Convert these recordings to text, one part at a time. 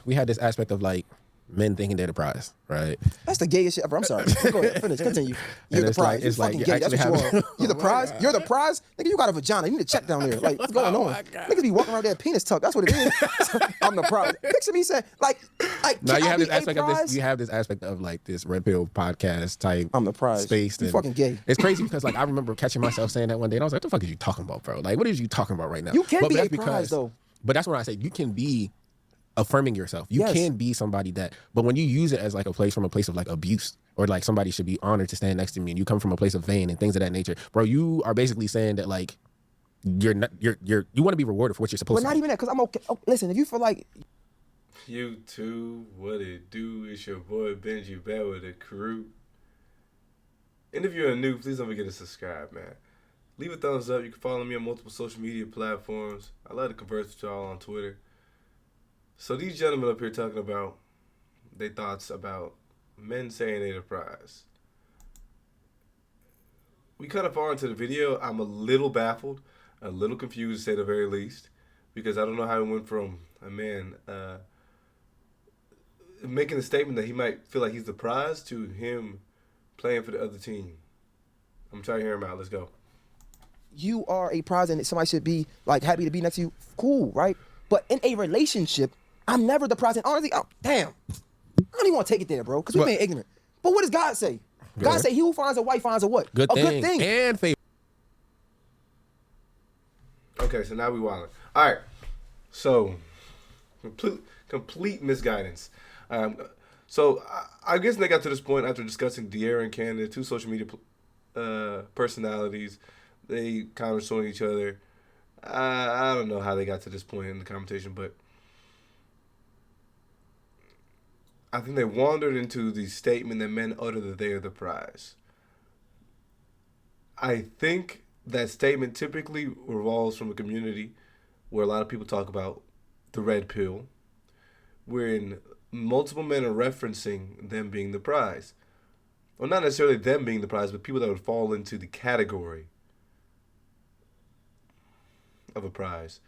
we had this aspect of like men thinking they're the prize, right? That's the gayest shit ever. I'm sorry. Go ahead, finish, continue. You're the prize. You're fucking gay. That's what you are. You're the prize. You're the prize. Nigga, you got a vagina. You need to check down there. Like, what's going on? Niggas be walking around with their penis tucked. That's what it is. I'm the prize. Picture me saying, like. No, you have this aspect of this. You have this aspect of like this red pill podcast type. I'm the prize. Space. You fucking gay. It's crazy because like I remember catching myself saying that one day, and I was like, "What the fuck are you talking about, bro? Like, what are you talking about right now?" You can be a prize though. But that's what I say. You can be affirming yourself. You can be somebody that, but when you use it as like from a place of like abuse, or like somebody should be honored to stand next to me, and you come from a place of vain and things of that nature, bro, you are basically saying that like you want to be rewarded for what you're supposed to. But not even that, because I'm okay. Oh, listen, if you feel like YouTube, what it do? It's your boy Benji back with the crew. And if you're new, please don't forget to subscribe, man. Leave a thumbs up. You can follow me on multiple social media platforms. I love to converse with y'all on Twitter. So these gentlemen up here talking about their thoughts about men saying they're the prize. We kind of far into the video. I'm a little baffled, a little confused to say the very least, because I don't know how it went from a man making a statement that he might feel like he's the prize to him playing for the other team. I'm trying to hear him out. Let's go. You are a prize and somebody should be like happy to be next to you. Cool, right? But in a relationship, I'm never the prize. And honestly, damn, I don't even want to take it there, bro, because we're being ignorant. But what does God say? God say he who finds a wife finds a what? Good thing. And favor. Okay, so now we wilding. All right, so complete misguidance. So I guess they got to this point after discussing De'Aaron and Canada, two social media personalities. They countersuing each other. I don't know how they got to this point in the conversation, but I think they wandered into the statement that men utter that they are the prize. I think that statement typically revolves from a community where a lot of people talk about the red pill, wherein multiple men are referencing them being the prize. Well, not necessarily them being the prize, but people that would fall into the category of a prize.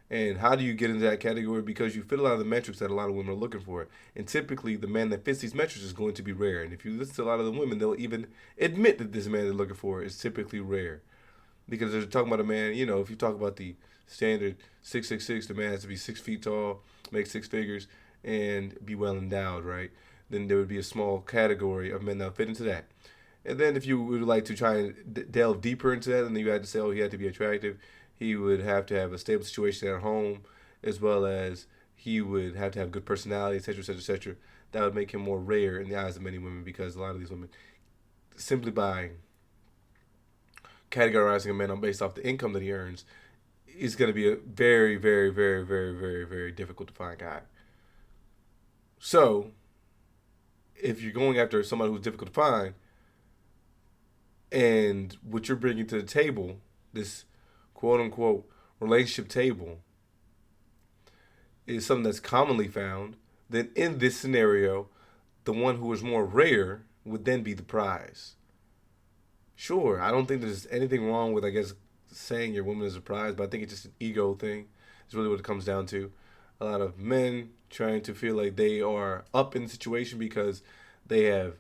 And how do you get into that category? Because you fit a lot of the metrics that a lot of women are looking for. And typically, the man that fits these metrics is going to be rare. And if you listen to a lot of the women, they'll even admit that this man they're looking for is typically rare. Because they're talking about a man, if you talk about the standard 6'6", the man has to be 6 feet tall, make six figures, and be well endowed, right? Then there would be a small category of men that fit into that. And then if you would like to try and delve deeper into that, and then you had to say, he had to be attractive. He would have to have a stable situation at home, as well as he would have to have good personality, et cetera, et cetera, et cetera. That would make him more rare in the eyes of many women, because a lot of these women, simply by categorizing a man based off the income that he earns, is going to be a very, very, very, very, very, very difficult to find guy. So, if you're going after somebody who's difficult to find, and what you're bringing to the table, this quote-unquote relationship table, is something that's commonly found, then in this scenario, the one who is more rare would then be the prize. Sure, I don't think there's anything wrong with, saying your woman is a prize, but I think it's just an ego thing. It's really what it comes down to. A lot of men trying to feel like they are up in the situation because they have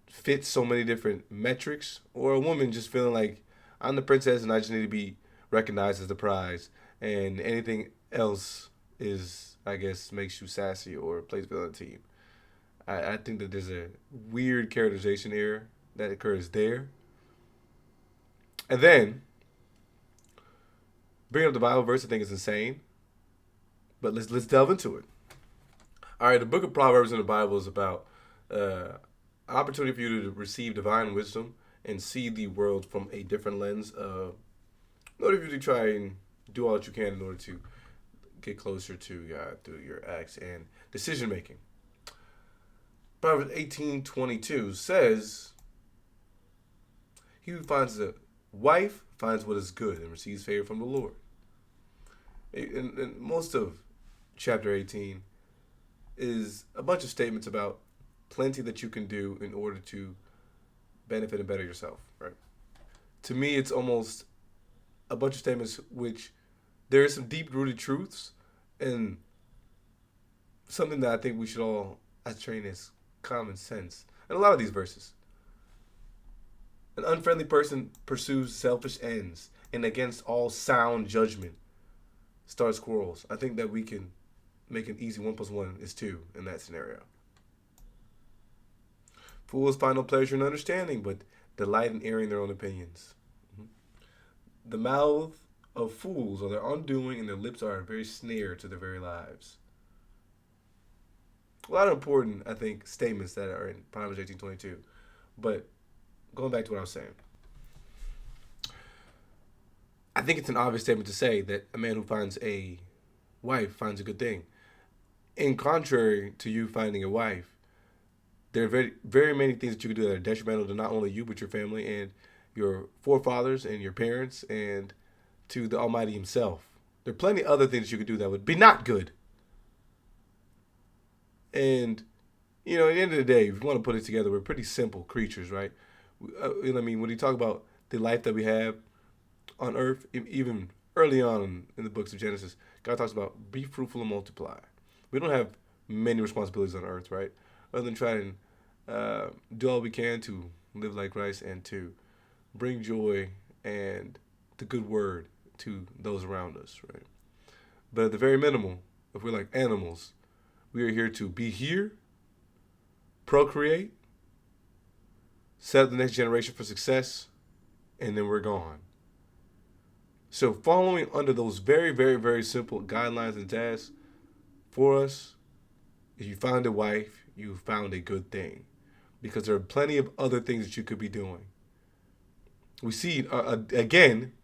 fit so many different metrics, or a woman just feeling like, I'm the princess and I just need to be recognized as the prize, and anything else is, makes you sassy or plays for the other team. I think that there's a weird characterization error that occurs there. And then, bringing up the Bible verse, I think is insane. But let's delve into it. All right, the book of Proverbs in the Bible is about an opportunity for you to receive divine wisdom and see the world from a different lens. In order for you to try and do all that you can in order to get closer to God through your acts and decision making. Proverbs 18:22 says, "He who finds a wife finds what is good and receives favor from the Lord." And most of chapter 18 is a bunch of statements about plenty that you can do in order to benefit and better yourself, right? To me, it's almost a bunch of statements which there is some deep-rooted truths, and something that I think we should all ascertain as common sense. And a lot of these verses. An unfriendly person pursues selfish ends and against all sound judgment starts quarrels. I think that we can make an easy 1 + 1 is 2 in that scenario. Fools find no pleasure in understanding, but delight in airing their own opinions. The mouth of fools are their undoing, and their lips are a very snare to their very lives. A lot of important, I think, statements that are in Proverbs 18:22. But going back to what I was saying, I think it's an obvious statement to say that a man who finds a wife finds a good thing. In contrary to you finding a wife, there are very, very many things that you can do that are detrimental to not only you, but your family and your forefathers and your parents and to the Almighty himself. There are plenty of other things you could do that would be not good. And, you know, at the end of the day, if you want to put it together, we're pretty simple creatures, right? You know what I mean? When you talk about the life that we have on earth, even early on in the books of Genesis, God talks about be fruitful and multiply. We don't have many responsibilities on earth, right? Other than try and do all we can to live like Christ and to bring joy and the good word to those around us, right? But at the very minimal, if we're like animals, we are here to be here, procreate, set up the next generation for success, and then we're gone. So following under those very, very, very simple guidelines and tasks for us, if you found a wife, you found a good thing. Because there are plenty of other things that you could be doing. We see, again,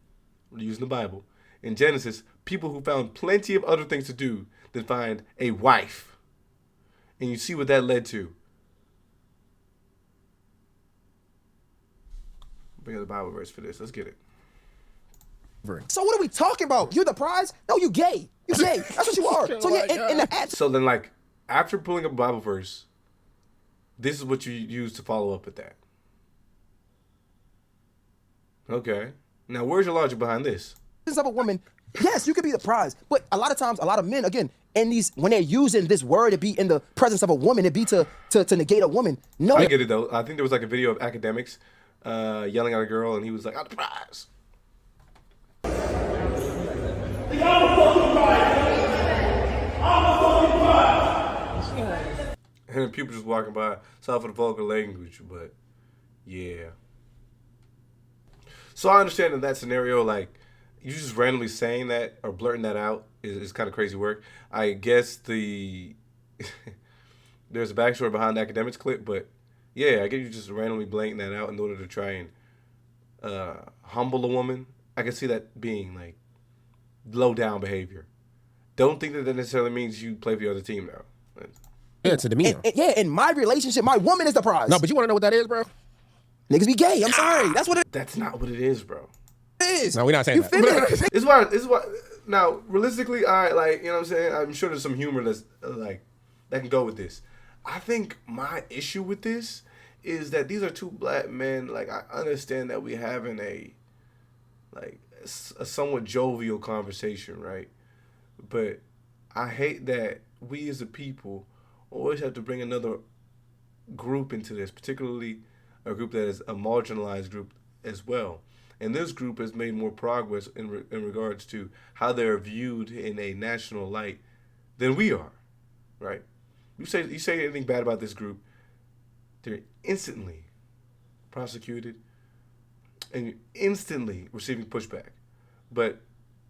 using the Bible, in Genesis, people who found plenty of other things to do than find a wife. And you see what that led to. Bring out the Bible verse for this. Let's get it. So what are we talking about? You're the prize? No, you gay. You gay. That's what you are. So yeah, in the ad. So then, like, after pulling up a Bible verse, this is what you use to follow up with that. Okay. Now, where's your logic behind this? Of a woman, yes, you could be the prize. But a lot of times, a lot of men, again, in these, when they're using this word to be in the presence of a woman, it be to negate a woman. No. I get it, though. I think there was like a video of AKADEMIKS yelling at a girl, and he was like, I'm the prize. I'm a fucking prize. I'm a fucking prize. And then people just walking by, sorry for the vulgar language, but yeah. So I understand in that scenario, like, you just randomly saying that or blurting that out is kind of crazy work. I guess there's a backstory behind the AKADEMIKS clip, but yeah, I guess you just randomly blanking that out in order to try and humble a woman. I can see that being like low down behavior. Don't think that necessarily means you play for the other team though. Yeah, it's a demeanor. Yeah, in my relationship, my woman is the prize. No, but you want to know what that is, bro? Niggas be gay. I'm sorry. That's what it That's not what it is, bro. is. No, we're not saying You that. feel it? It's why now realistically, all right, like, you know what I'm saying? I'm sure there's some humor that's like that can go with this. I think my issue with this is that these are two black men. Like, I understand that we having a somewhat jovial conversation, right? But I hate that we as a people always have to bring another group into this, particularly a group that is a marginalized group as well. And this group has made more progress in regards to how they're viewed in a national light than we are, right? You say anything bad about this group, they're instantly prosecuted and you're instantly receiving pushback. But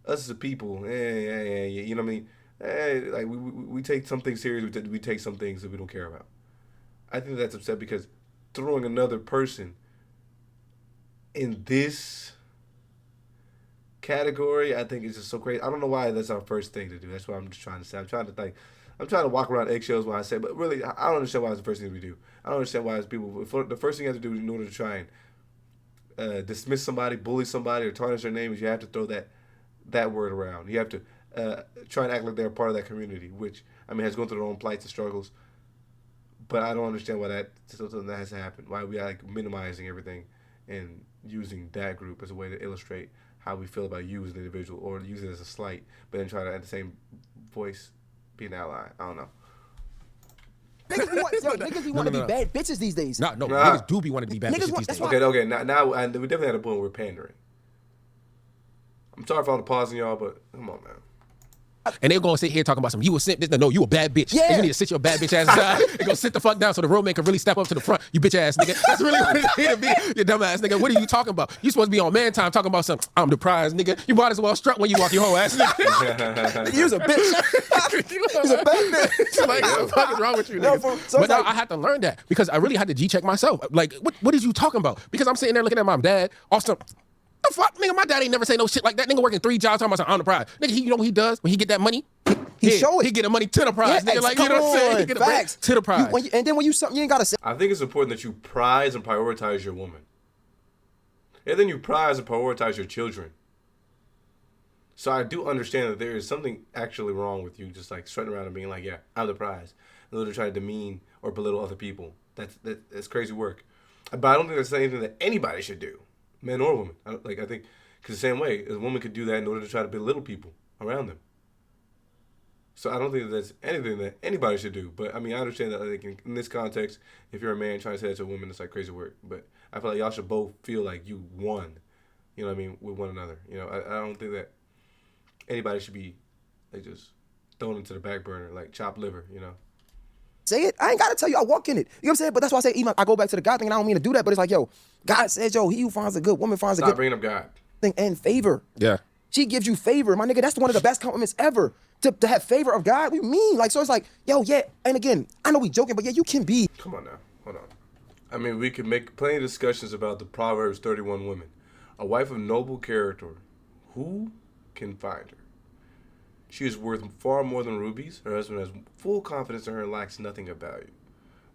us as a people, you know what I mean? Like we take some things serious, we take some things that we don't care about. I think that's upset because throwing another person in this category, I think it's just so crazy. I don't know why that's our first thing to do. That's what I'm just trying to say. I'm trying to walk around eggshells when I say, but really, I don't understand why it's the first thing we do. I don't understand why it's people. The first thing you have to do in order to try and dismiss somebody, bully somebody, or tarnish their name is you have to throw that word around. You have to try and act like they're a part of that community, which, I mean, has gone through their own plights and struggles. But I don't understand why that has to happen. Why we are like minimizing everything and using that group as a way to illustrate how we feel about you as an individual, or use it as a slight, but then try to at the same voice be an ally. I don't know. Niggas be wanting to be bad bitches these days. No, niggas do be wanting to be bad Niggas bitches want- these that's days. why- Okay, now and we definitely had a point where we're pandering. I'm sorry for all the pausing, y'all, but come on, man. And they're gonna sit here talking about some, you a simp, this, no, you a bad bitch. Yeah. And you need to sit your bad bitch ass down and go sit the fuck down so the real man can really step up to the front. You bitch ass nigga. That's really what it is to be. You dumb ass nigga. What are you talking about? You supposed to be on man time talking about some, I'm the prize, nigga. You might as well strut when you walk your whole ass nigga. You was a bitch. You was a bad bitch. Like, what the fuck is wrong with you, No, nigga? so But it's now like- I had to learn that because I really had to G-check myself. Like, what is you talking about? Because I'm sitting there looking at my dad, also, the fuck, nigga, my dad ain't never say no shit like that. Nigga working 3 jobs talking about some, I'm the prize. Nigga, you know what he does when he get that money? Show it. He get the money to the prize, nigga. Like, you know what I'm saying? He get the bread Facts. to the prize. And then when you something, you ain't gotta say. I think it's important that you prize and prioritize your woman. And then you prize and prioritize your children. So I do understand that there is something actually wrong with you just like strutting around and being like, yeah, I'm the prize. In order to try to demean or belittle other people. That's crazy work. But I don't think that's anything that anybody should do. Men or women. I think, because the same way, a woman could do that in order to try to belittle people around them. So I don't think that's anything that anybody should do. But I mean, I understand that like in this context, if you're a man trying to say that to a woman, it's like crazy work. But I feel like y'all should both feel like you won. You know what I mean, with one another. You know, I don't think that anybody should be like just thrown into the back burner like chopped liver. You know. Say it. I ain't gotta tell you. I walk in it. You know what I'm saying? But that's why I say, even I go back to the God thing, and I don't mean to do that. But it's like, yo, God says, yo, he who finds a good woman finds a Stop good bringing up God. thing and favor. Yeah. She gives you favor, my nigga. That's one of the best compliments ever. To have favor of God, we mean like so. It's like, yo, yeah. And again, I know we joking, but yeah, you can be. Come on now. Hold on. I mean, we could make plenty of discussions about the Proverbs 31 women. A wife of noble character. Who can find her? She is worth far more than rubies. Her husband has full confidence in her and lacks nothing of value.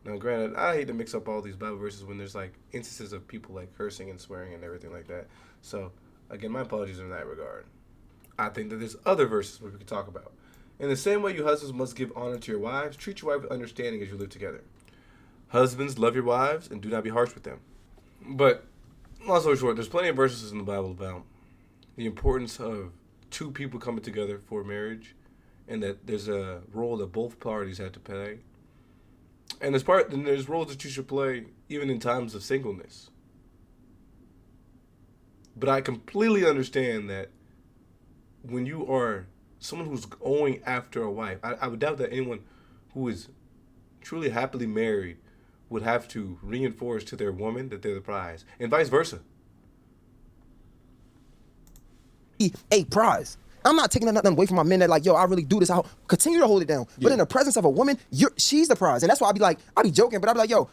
Now, granted, I hate to mix up all these Bible verses when there's like instances of people like cursing and swearing and everything like that. So, again, my apologies in that regard. I think that there's other verses where we could talk about. In the same way you husbands must give honor to your wives, treat your wife with understanding as you live together. Husbands, love your wives and do not be harsh with them. But, long story short, there's plenty of verses in the Bible about the importance of two people coming together for marriage and that there's a role that both parties have to play. And there's roles that you should play even in times of singleness. But I completely understand that when you are someone who's going after a wife, I would doubt that anyone who is truly happily married would have to reinforce to their woman that they're the prize, and vice versa. A prize. I'm not taking nothing away from my men that like, yo, I really do this. I'll continue to hold it down. Yeah. But in the presence of a woman, she's the prize. And that's why I be joking, but I be like, yo,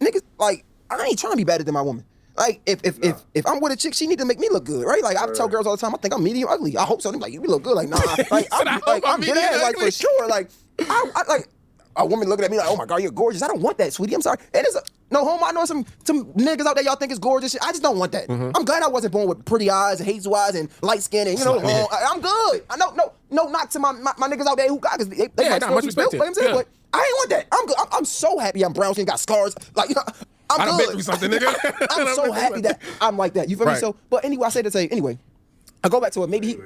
niggas, like, I ain't trying to be better than my woman. Like, if I'm with a chick, she need to make me look good, right? Like, I tell girls all the time, I think I'm medium ugly. I hope so. They're like, you look good. Like, nah. Like, I'm good at it, like, for sure. Like, I like, a woman looking at me like, oh my God, you're gorgeous. I don't want that, sweetie. I'm sorry. It is no homo. I know some niggas out there y'all think is gorgeous. I just don't want that. Mm-hmm. I'm glad I wasn't born with pretty eyes and hazel eyes and light skin and, you know, I'm good. I know, no knock to my niggas out there who got, because they might much respect. built, like I'm saying, but I ain't want that. I'm good. I'm so happy I'm brown skin, got scars. Like, you know, I'm good. Been through something, nigga. I'm so happy that I'm like that. You feel me? So, but anyway, I say to say, anyway, I go back to it. Maybe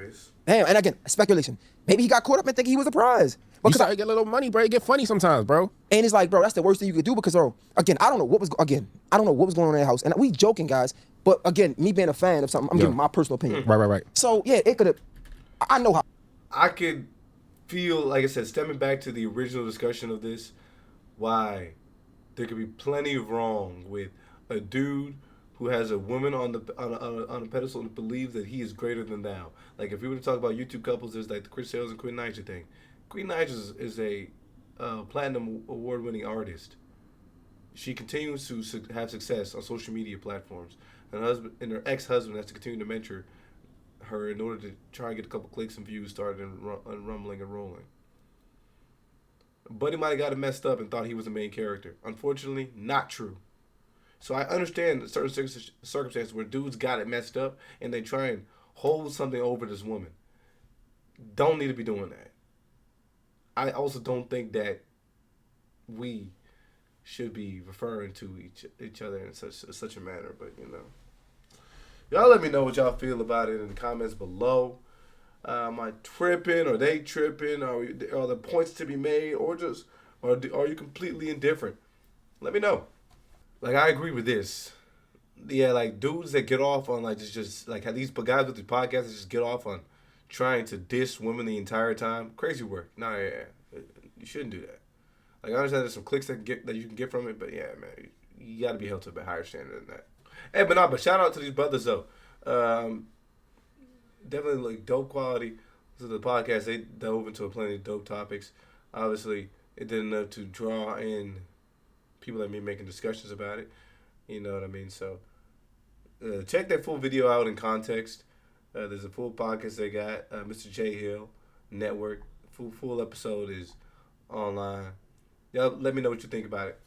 damn, and again, speculation. Maybe he got caught up and think he was a prize. Because I get a little money, bro. You get funny sometimes, bro. And it's like, bro, that's the worst thing you could do because, bro, again, I don't know what was going on in that house. And we joking, guys. But again, me being a fan of something, I'm giving my personal opinion. Right. So, yeah, it could have, I know how. I could feel, like I said, stemming back to the original discussion of this, why there could be plenty of wrong with a dude who has a woman on a pedestal and believes that he is greater than thou. Like, if we were to talk about YouTube couples, there's like the Chris Sales and Queen Niger thing. Queen Niger is a platinum award-winning artist. She continues to have success on social media platforms. And her ex-husband has to continue to mentor her in order to try and get a couple clicks and views started and rumbling and rolling. Buddy might have got it messed up and thought he was the main character. Unfortunately, not true. So I understand certain circumstances where dudes got it messed up and they try and hold something over this woman. Don't need to be doing that. I also don't think that we should be referring to each other in such a manner, but you know. Y'all let me know what y'all feel about it in the comments below. Am I tripping? Are they tripping? Are there points to be made? Or just or are you completely indifferent? Let me know. Like, I agree with this. Yeah, like dudes that get off on like just like these guys with the podcast that just get off on trying to diss women the entire time. Crazy work. Nah, yeah. You shouldn't do that. Like, I understand there's some clicks that you can get from it, but yeah, man, you got to be held to a bit higher standard than that. Hey, but shout out to these brothers though. Definitely like dope quality. This is the podcast. They dove into plenty of dope topics. Obviously, it did enough to draw in people like me making discussions about it. You know what I mean? So check that full video out in context. There's a full podcast they got. Mr. J Hill Network. Full episode is online. Y'all let me know what you think about it.